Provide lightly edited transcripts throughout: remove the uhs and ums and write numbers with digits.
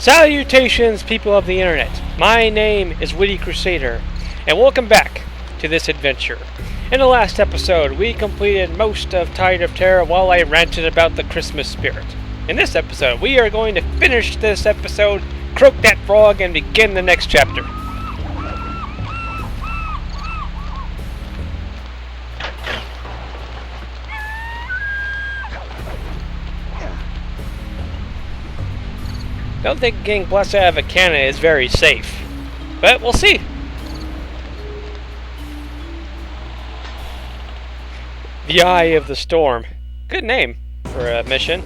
Salutations, people of the internet. My name is Witty Crusader, and welcome back to this adventure. In the last episode, we completed most of Tide of Terror while I ranted about the Christmas spirit. In this episode, we are going to finish this episode, croak that frog, and begin the next chapter. Don't think getting blessed out of a cannon is very safe, but we'll see. The Eye of the Storm. Good name for a mission.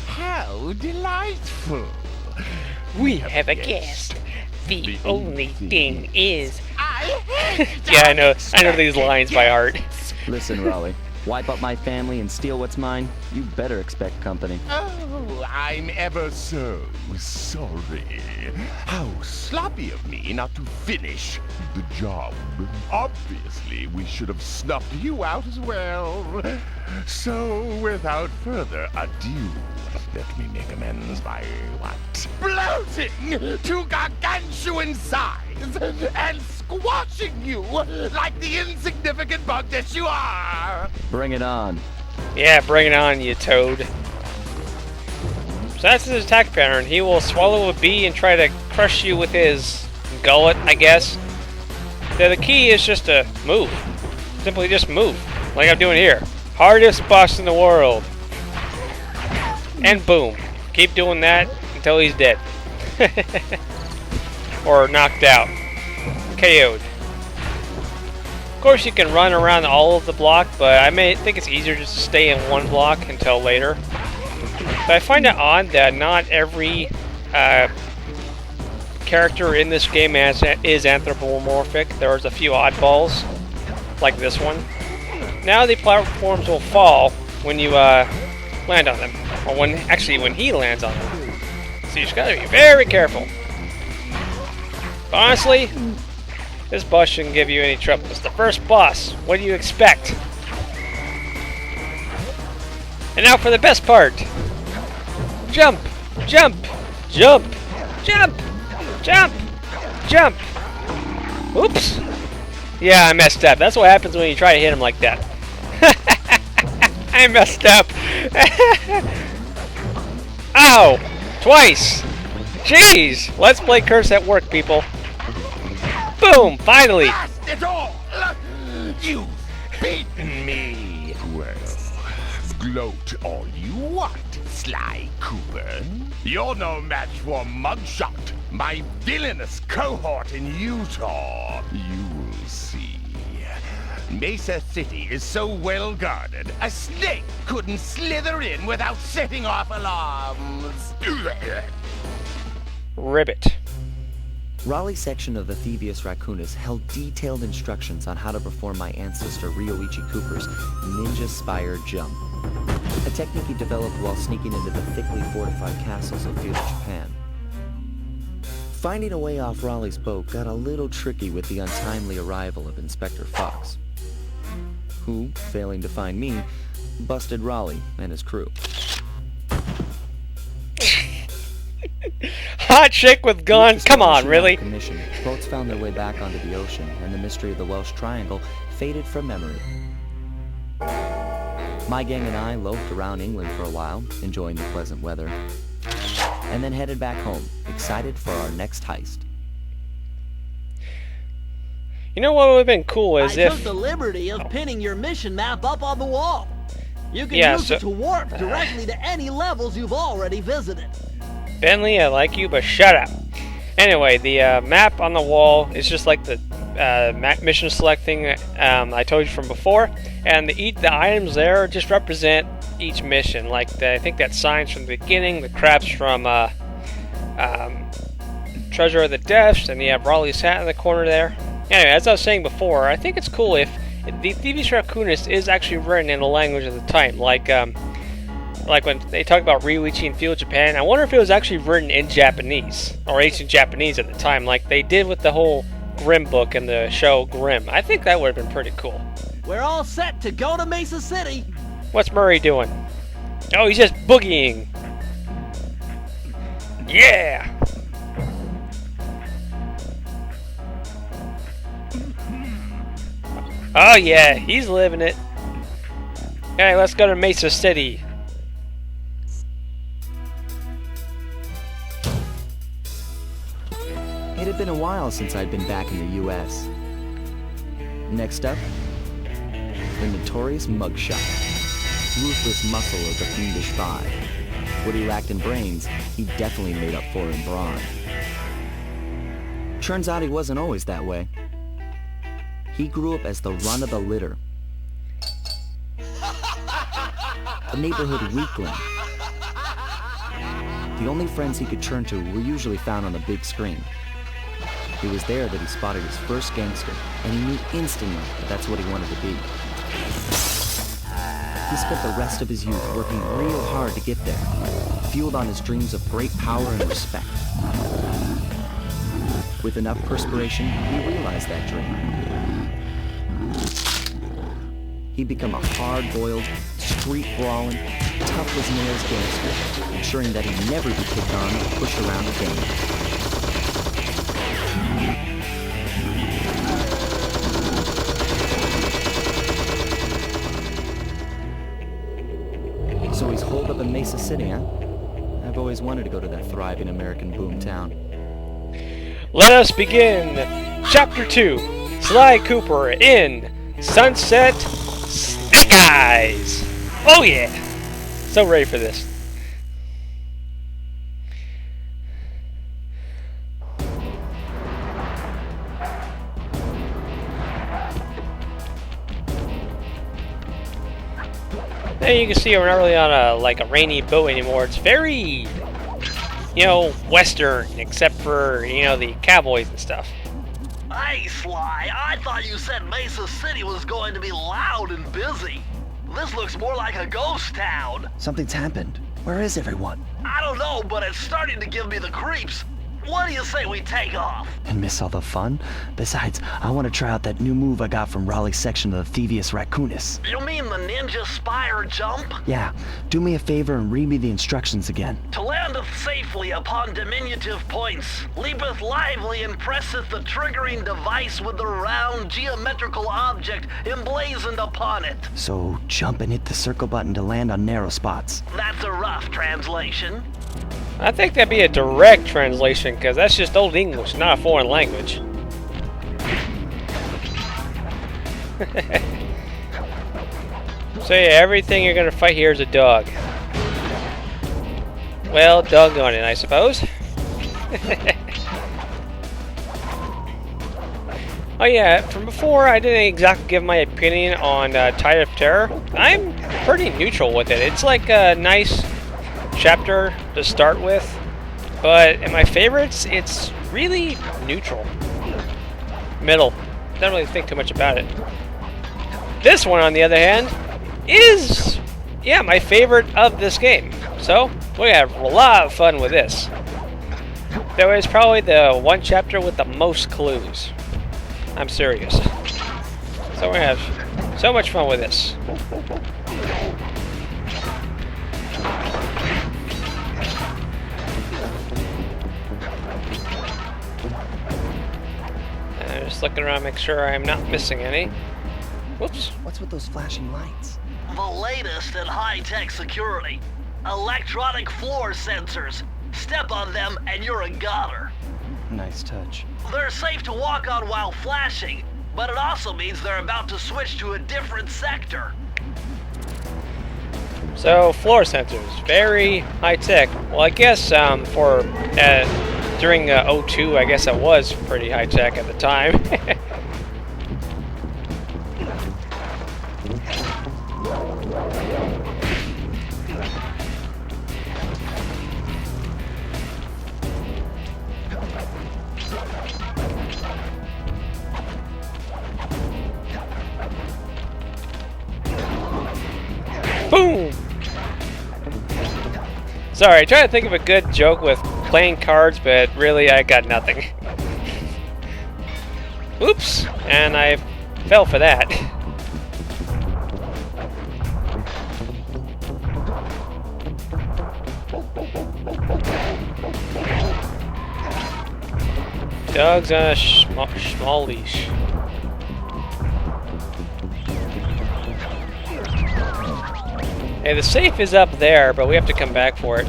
How delightful! We have a guest. The only thing is... I hate Yeah, I know these lines by heart. Listen, Raleigh. Wipe up my family and steal what's mine? You better expect company. Oh, I'm ever so sorry. How sloppy of me not to finish the job. Obviously, we should have snuffed you out as well. So, without further ado, let me make amends by what? Bloating to gargantuan size and squashing you like the insignificant bug that you are! Bring it on. Yeah, bring it on, you toad. So that's his attack pattern. He will swallow a bee and try to crush you with his gullet, I guess. So the key is just to move. Simply just move, like I'm doing here. Hardest boss in the world. And boom. Keep doing that until he's dead. Or knocked out. KO'd. Of course you can run around all of the block, but I think it's easier just to stay in one block until later. But I find it odd that not every character in this game is anthropomorphic. There's a few oddballs, like this one. Now the platforms will fall when you land on them. Or when he lands on them. So you just gotta be very careful. But honestly, this boss shouldn't give you any trouble. It's the first boss. What do you expect? And now for the best part. Jump! Jump! Jump! Jump! Jump! Jump! Oops! Yeah, I messed up. That's what happens when you try to hit him like that. I messed up. Ow! Twice! Jeez! Let's play Curse at work, people. Boom! Finally! Blast it all! You've beaten me! Well, gloat all you want, Sly Cooper. You're no match for Mugshot, my villainous cohort in Utah. You will see. Mesa City is so well guarded, a snake couldn't slither in without setting off alarms. Ribbit. Raleigh's section of the Thievius Racconus held detailed instructions on how to perform my ancestor Ryoichi Cooper's ninja-spire jump. A technique he developed while sneaking into the thickly fortified castles of feudal Japan. Finding a way off Raleigh's boat got a little tricky with the untimely arrival of Inspector Fox, who, failing to find me, busted Raleigh and his crew. Hot chick with gun. Come on, really? Commission, boats found their way back onto the ocean, and the mystery of the Welsh Triangle faded from memory. My gang and I loafed around England for a while, enjoying the pleasant weather, and then headed back home, excited for our next heist. You know what would have been cool is I took the liberty of pinning your mission map up on the wall. You can use it to warp directly to any levels you've already visited. Bentley, I like you, but shut up. Anyway, the map on the wall is just like the mission select thing I told you from before, and the items there just represent each mission. Like I think that signs from the beginning, the crabs from Treasure of the Depths, and you have Raleigh's hat in the corner there. Anyway, as I was saying before, I think it's cool if the Thievius Racconus is actually written in the language of the time, like when they talk about Ryoichi in feudal Japan. I wonder if it was actually written in Japanese, or ancient Japanese at the time, like they did with the whole Grimm book in the show Grimm. I think that would have been pretty cool. We're all set to go to Mesa City. What's Murray doing? Oh, he's just boogieing. Yeah! Oh yeah, he's living it. Okay, let's go to Mesa City. It had been a while since I'd been back in the U.S. Next up, the notorious mugshot. Ruthless muscle of the fiendish five. What he lacked in brains, he definitely made up for in brawn. Turns out he wasn't always that way. He grew up as the run of the litter. A neighborhood weakling. The only friends he could turn to were usually found on the big screen. It was there that he spotted his first gangster, and he knew instantly that that's what he wanted to be. He spent the rest of his youth working real hard to get there, fueled on his dreams of great power and respect. With enough perspiration, he realized that dream. He'd become a hard-boiled, street-brawling, tough-as-nails gangster, ensuring that he'd never be picked on or pushed around again. So he's holed up in Mesa City, huh? I've always wanted to go to that thriving American boom town. Let us begin! Chapter 2, Sly Cooper in Sunset Snake Eyes! Oh yeah! So ready for this. Now you can see we're not really on a rainy boat anymore. It's very, Western, except for, the cowboys and stuff. Hey, Sly, I thought you said Mesa City was going to be loud and busy. This looks more like a ghost town. Something's happened. Where is everyone? I don't know, but it's starting to give me the creeps. What do you say we take off? And miss all the fun? Besides, I want to try out that new move I got from Raleigh's section of the Thievius Racconus. You mean the ninja spire jump? Yeah, do me a favor and read me the instructions again. To landeth safely upon diminutive points, leapeth lively and presseth the triggering device with the round geometrical object emblazoned upon it. So jump and hit the circle button to land on narrow spots. That's a rough translation. I think that'd be a direct translation, because that's just Old English, not a foreign language. So yeah, everything you're gonna fight here is a dog. Well, doggone it, I suppose. Oh yeah, from before I didn't exactly give my opinion on Tide of Terror. I'm pretty neutral with it. It's like a nice chapter to start with, but in my favorites, it's really neutral. Middle. Don't really think too much about it. This one, on the other hand, is, my favorite of this game. So, we have a lot of fun with this. Though it's probably the one chapter with the most clues. I'm serious. So we're gonna have so much fun with this. Just looking around, make sure I'm not missing any. Whoops. What's with those flashing lights? The latest in high-tech security. Electronic floor sensors. Step on them and you're a goner. Nice touch. They're safe to walk on while flashing, but it also means they're about to switch to a different sector. So, floor sensors. Very high-tech. Well, I guess during 02, I guess it was pretty high-tech at the time. Boom! Sorry, trying to think of a good joke with playing cards, but really I got nothing. Oops! And I fell for that. Dog's on a small leash. Hey, the safe is up there, but we have to come back for it.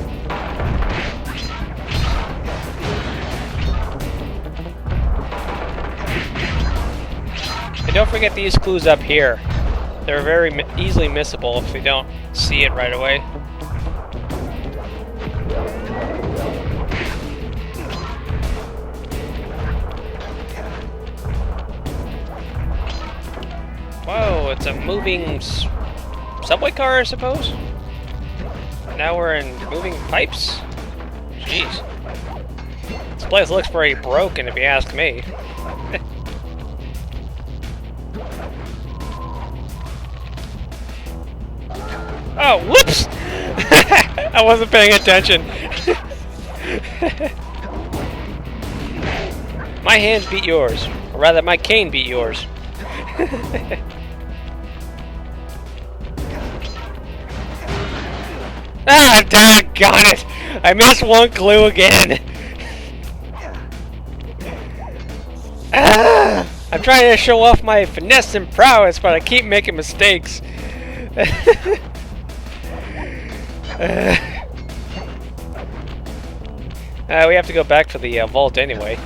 And don't forget these clues up here. They're very easily missable if we don't see it right away. Whoa, it's a moving subway car, I suppose? Now we're in moving pipes? Jeez. This place looks pretty broken, if you ask me. Oh, whoops! I wasn't paying attention. My hands beat yours. Or rather, my cane beat yours. Ah, doggone it! I missed one clue again! Ah, I'm trying to show off my finesse and prowess, but I keep making mistakes. We have to go back for the vault anyway.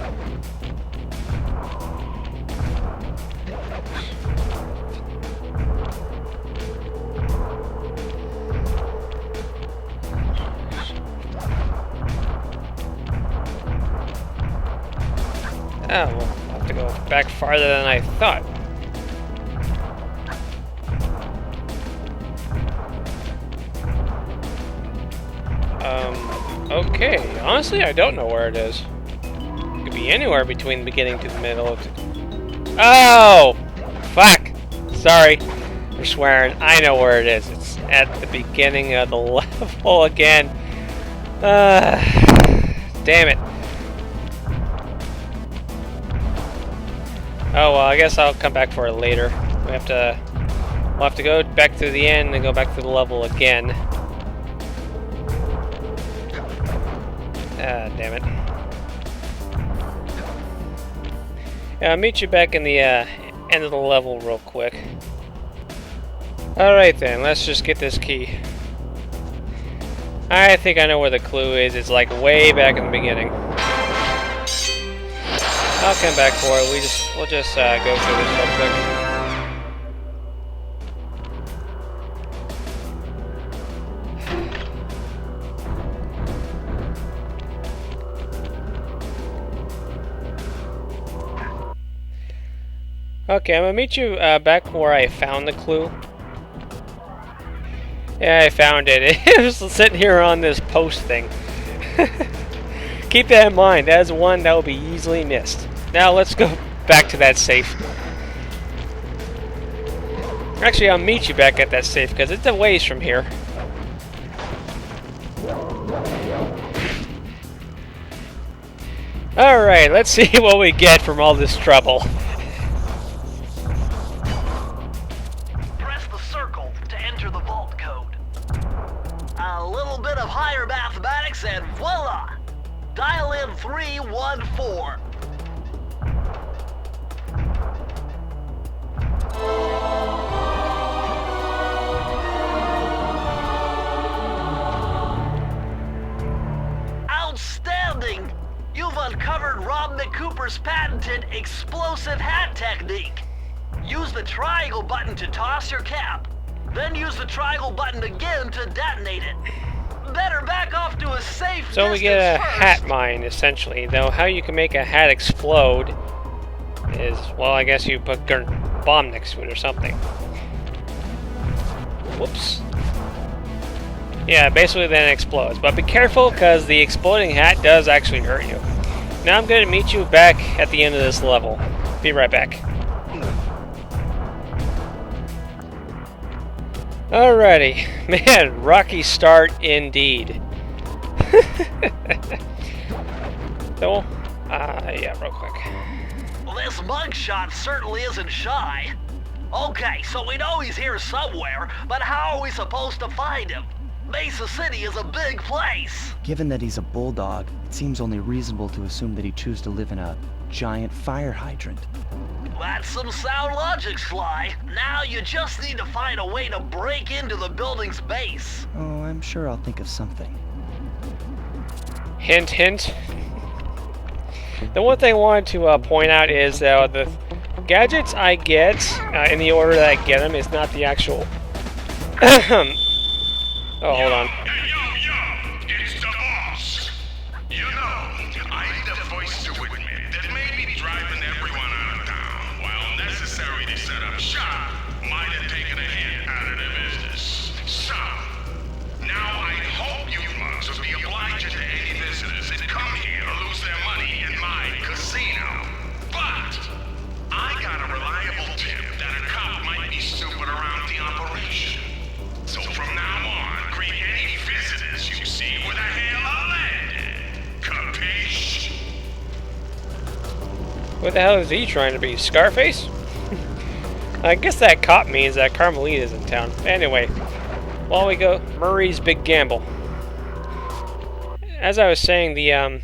Oh, we'll have to go back farther than I thought. Okay. Honestly, I don't know where it is. It could be anywhere between the beginning to the middle of... Oh! Fuck! Sorry for swearing. I know where it is. It's at the beginning of the level again. Damn it. Oh, well, I guess I'll come back for it later. We'll have to go back to the end and go back to the level again. Ah, damn it. Yeah, I'll meet you back in the end of the level real quick. Alright then, let's just get this key. I think I know where the clue is. It's like way back in the beginning. I'll come back for it. We'll just go through this real quick. Okay, I'm gonna meet you back where I found the clue. Yeah, I found it. It was sitting here on this post thing. Keep that in mind. That is one that will be easily missed. Now let's go back to that safe. Actually, I'll meet you back at that safe because it's a ways from here. Alright, let's see what we get from all this trouble. Press the circle to enter the vault code. A little bit of higher mathematics and voila! Dial in 314. Outstanding! You've uncovered Rob McCooper's patented explosive hat technique. Use the triangle button to toss your cap. Then use the triangle button again to detonate it. Better back off to a safe So we get a first. hat mine, essentially. Though how you can make a hat explode is, well, I guess you put a bomb next to it or something. Whoops. Yeah, basically then it explodes. But be careful, because the exploding hat does actually hurt you. Now I'm going to meet you back at the end of this level. Be right back. Alrighty. Man, rocky start indeed. So, yeah, real quick. Well, this mugshot certainly isn't shy. Okay, so we know he's here somewhere, but how are we supposed to find him? Mesa City is a big place. Given that he's a bulldog, it seems only reasonable to assume that he'd choose to live in a giant fire hydrant. That's some sound logic, Sly. Now you just need to find a way to break into the building's base. Oh, I'm sure I'll think of something. Hint, hint. The one thing I wanted to point out is the gadgets I get, in the order that I get them, is not the actual... Oh, hold on. Yo, it's the boss. You know, I'm the voice to admit that maybe driving everyone out of town, while necessary to set up shop, might have taken a hit out of the business. So, now I hope you mugs will be obliging to any visitors that come here to lose their money in my casino. But, I got a reliable tip that a cop might be stupid around the operation. So from now on, greet any visitors you see with a hail of lead. Capiche? What the hell is he trying to be? Scarface? I guess that cop means that Carmelita's in town. Anyway, while we go, Murray's Big Gamble. As I was saying, the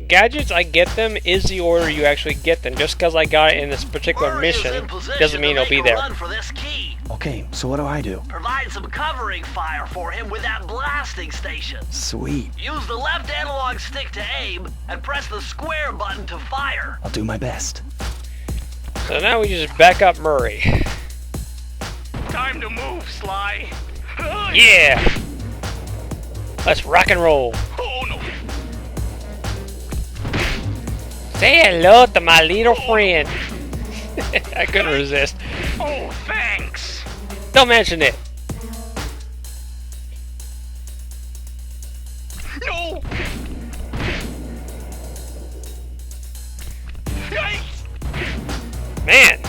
gadgets, I get them is the order you actually get them. Just because I got it in this particular Murray is mission in position doesn't mean to it'll be make a there. run for this key. Okay, so what do I do? Provide some covering fire for him with that blasting station. Sweet. Use the left analog stick to aim and press the square button to fire. I'll do my best. So now we just back up Murray. Time to move, Sly. Yeah! Let's rock and roll. Oh no. Say hello to my little friend. I couldn't resist. Oh, thanks. Don't mention it. No. Yikes. Man.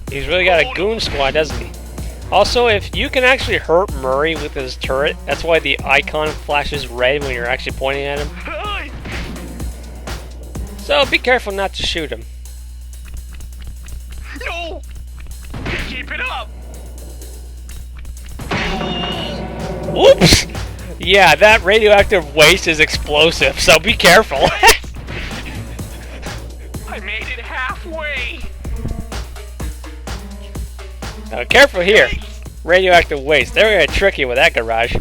He's really got a goon squad, doesn't he? Also, if you can actually hurt Murray with his turret, that's why the icon flashes red when you're actually pointing at him. So be careful not to shoot him. No. Keep it up. Whoops! Yeah, that radioactive waste is explosive, so be careful. I made it halfway. Now, careful here. Radioactive waste. They're gonna trick you with that garage.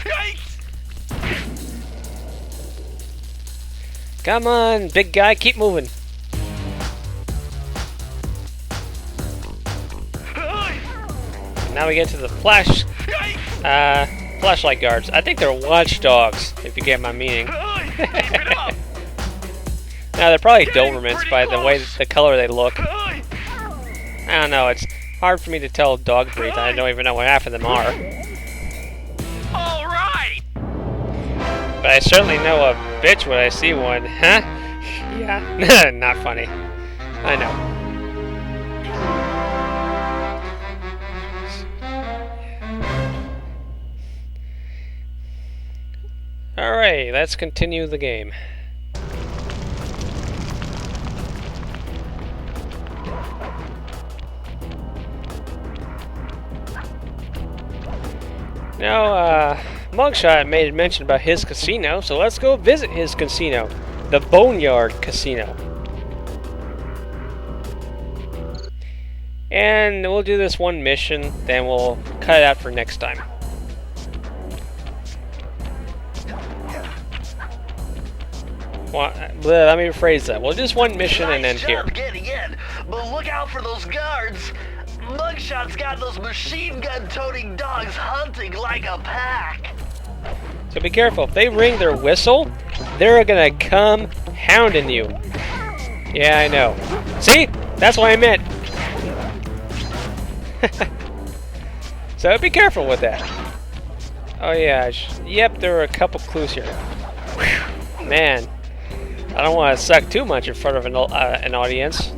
Yikes. Come on, big guy, keep moving. Now we get to the flashlight guards. I think they're watchdogs, if you get my meaning. Now they're probably Dobermans by the way, the color they look. I don't know. It's hard for me to tell dog breeds. I don't even know what half of them are. All right. But I certainly know a bitch when I see one. Huh? Yeah. Not funny. I know. Alright, let's continue the game. Now, Mugshot made mention about his casino, so let's go visit his casino, the Boneyard Casino. And we'll do this one mission, then we'll cut it out for next time. Well, let me rephrase that. We'll do this one mission and end here. Nice job getting in, but look out for those guards. Mugshot's got those machine gun-toting dogs hunting like a pack. So be careful. If they ring their whistle, they're gonna come hounding you. Yeah, I know. See? That's what I meant. So be careful with that. Oh yeah. Yep, there were a couple clues here. Whew. Man. I don't want to suck too much in front of an audience.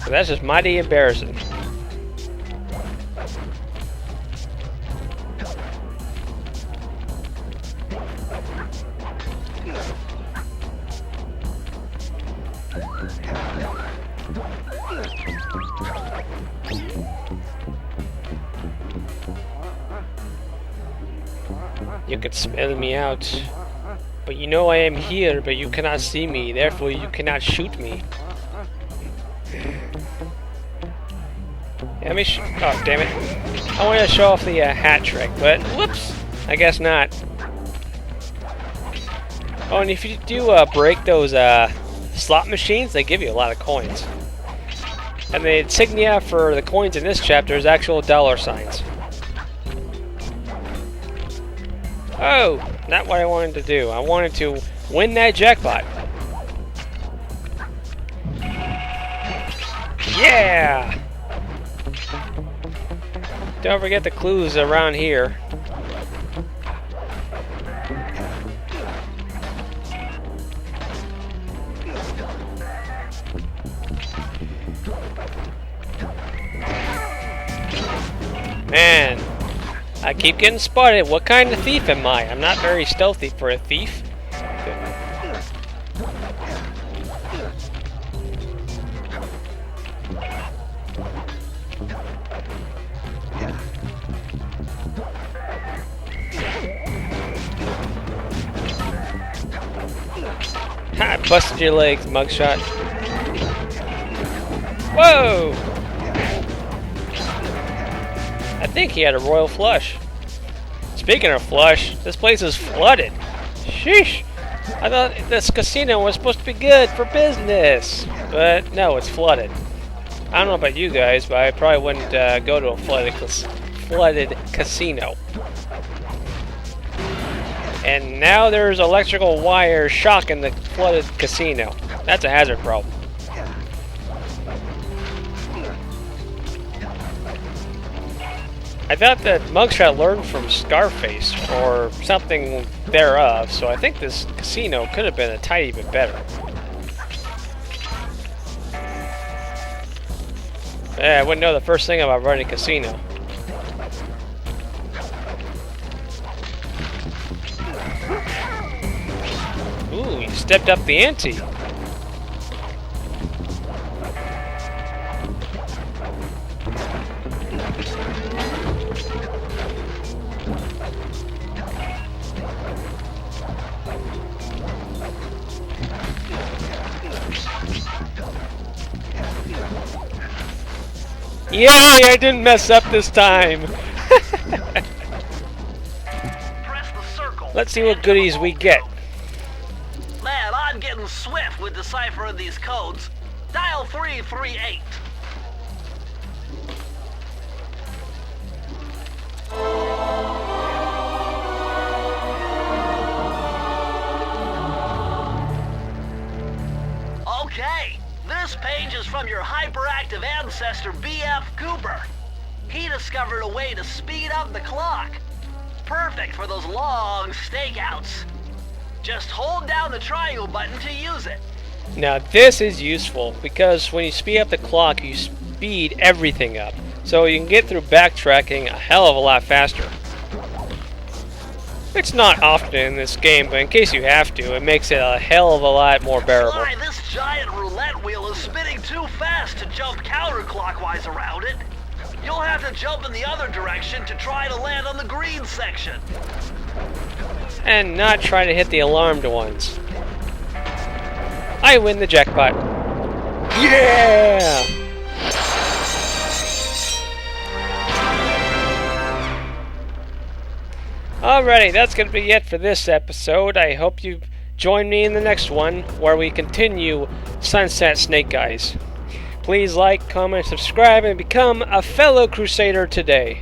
So that's just mighty embarrassing. You can smell me out. But you know I am here, but you cannot see me, therefore you cannot shoot me. Let me oh, damn it. I wanted to show off the hat trick, but whoops, I guess not. Oh, and if you do break those slot machines, they give you a lot of coins. And the insignia for the coins in this chapter is actual dollar signs. Oh, not what I wanted to do. I wanted to win that jackpot. Yeah! Don't forget the clues around here. Man, I keep getting spotted. What kind of thief am I? I'm not very stealthy for a thief. Ha! I busted your legs, mugshot. Whoa! I think he had a royal flush. Speaking of flush, this place is flooded. Sheesh! I thought this casino was supposed to be good for business. But no, it's flooded. I don't know about you guys, but I probably wouldn't go to a flooded casino. And now there's electrical wires shocking the flooded casino. That's a hazard problem. I thought that Mugshot learned from Scarface, or something thereof, so I think this casino could have been a tiny bit better. Yeah, I wouldn't know the first thing about running a casino. Ooh, you stepped up the ante. Yay, I didn't mess up this time. Press the circle. Let's see what goodies we get. Man, I'm getting swift with deciphering these codes. Dial 338. Okay, this page is from your hyperactive ancestor, B.F. Cooper. He discovered a way to speed up the clock. Perfect for those long stakeouts. Just hold down the triangle button to use it. Now this is useful because when you speed up the clock, you speed everything up. So you can get through backtracking a hell of a lot faster. It's not often in this game, but in case you have to, it makes it a hell of a lot more bearable. Why, this giant roulette wheel is spinning too fast to jump counterclockwise around it. You'll have to jump in the other direction to try to land on the green section. And not try to hit the alarmed ones. I win the jackpot. Yeah! Alrighty, that's going to be it for this episode. I hope you join me in the next one, where we continue Sunset Snake Eyes. Please like, comment, subscribe, and become a fellow Crusader today.